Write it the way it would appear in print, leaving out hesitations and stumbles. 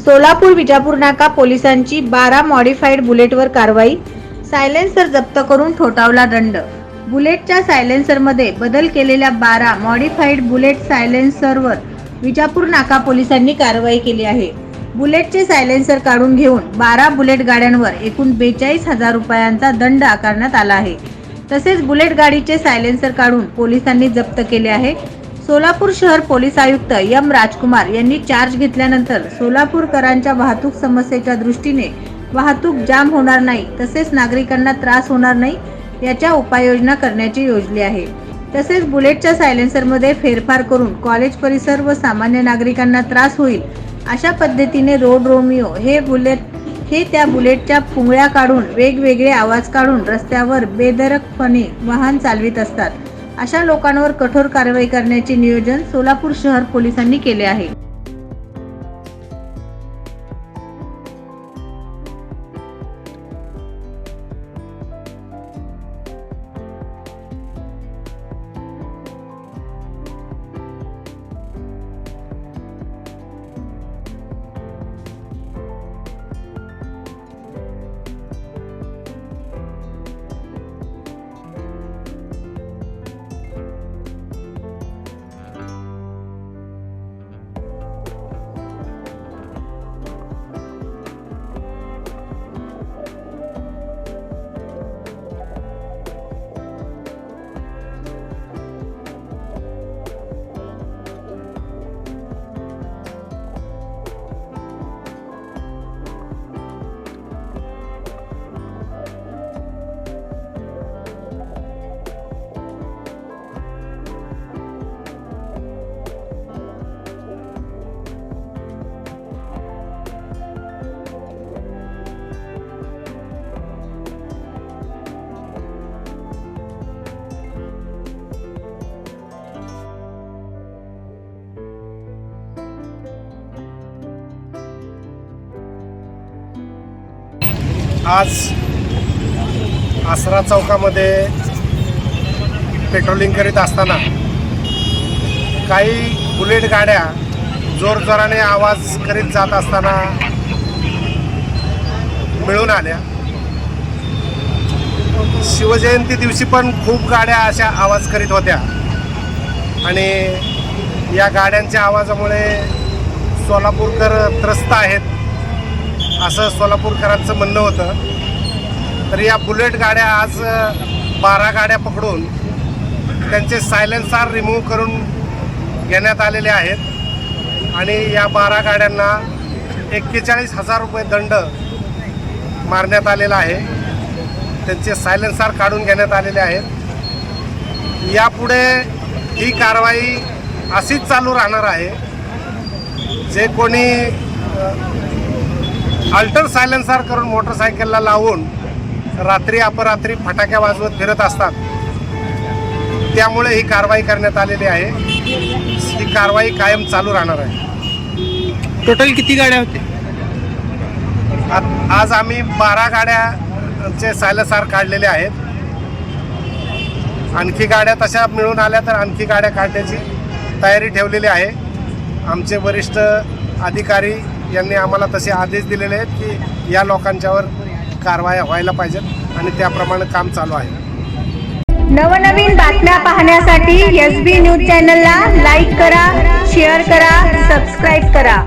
सोलापूर विजापूर नाका पोलिसांची 12 मॉडिफाईड बुलेटवर कारवाई। सायलेन्सर जप्त करून ठोठावला दंड। बुलेटच्या सायलेन्सरमध्ये बदल केलेल्या 12 मॉडिफाईड बुलेट सायलेन्सरवर विजापूर नाका पोलिसांनी कारवाई केली आहे। बुलेटचे सायलेन्सर काढून घेऊन 12 बुलेट गाड्यांवर एकूण 42,000 रुपयांचा दंड आकारण्यात आला आहे। तसेच बुलेट गाडीचे सायलेन्सर काढून पोलिसांनी जप्त केले आहे। सोलापूर शहर पोलीस आयुक्त एम राजकुमार यांनी चार्ज घेतल्यानंतर सोलापूरकरांच्या वाहतूक समस्येच्या दृष्टीने वाहतूक जाम होणार नाही, तसेच नागरिकांना त्रास होणार नाही याच्या उपाययोजना करण्याची योजली आहे। तसेच बुलेटच्या सायलेन्सरमध्ये फेरफार करून कॉलेज परिसर व सामान्य नागरिकांना त्रास होईल अशा पद्धतीने रोड रोमिओ हे त्या बुलेटच्या पुंगळ्या काढून वेगवेगळे आवाज काढून रस्त्यावर बेधडकपणे वाहन चालवित असतात। अशा लोकांवर कठोर कारवाई करण्याचे नियोजन सोलापूर शहर पोलिसांनी केले आहे। आज आसरा चौकामध्ये पेट्रोलिंग करीत असताना काही बुलेट गाड्या जोरजोराने आवाज करीत जात असताना मिळून आल्या। शिवजयंती दिवशी पण खूप गाड्या अशा आवाज करीत होत्या आणि या गाड्यांच्या आवाजामुळे सोलापूरकर त्रस्त आहेत असं सोलापूरकरांचं म्हणणं होतं। तर या बुलेट गाड्या आज 12 गाड्या पकडून त्यांचे सायलेन्सर रिमूव्ह करून घेण्यात आलेले आहेत आणि या 12 गाड्यांना 41,000 रुपये दंड मारण्यात आलेला आहे। त्यांचे सायलेन्सर काढून घेण्यात आलेले आहेत। यापुढे ही कारवाई अशीच चालू राहणार आहे। जे कोणी अल्टर सायलेन्सर करून मोटरसायकलला लावून रात्री अपरात्री फटाक्या वाजवत फिरत असतात, त्यामुळे ही कारवाई करण्यात आलेली आहे। ही कारवाई कायम चालू राहणार आहे। टोटल किती गाड्या होते? आज आम्ही 12 गाड्यांचे सायलेन्सर काढलेले आहेत। आणखी गाड्या तशा मिळून आल्या तर आणखी गाड्या काढण्याची तयारी ठेवलेली आहे। आमचे वरिष्ठ अधिकारी यांनी आम्हाला तसे आदेश दिलेले आहेत की या लोकांच्यावर कारवाई व्हायला पाहिजेत आणि त्याप्रमाणे काम चालू आहे। नवनवीन बातम्या पाहण्यासाठी SB न्यूज चॅनलला लाईक करा, शेअर करा, सबस्क्राईब करा।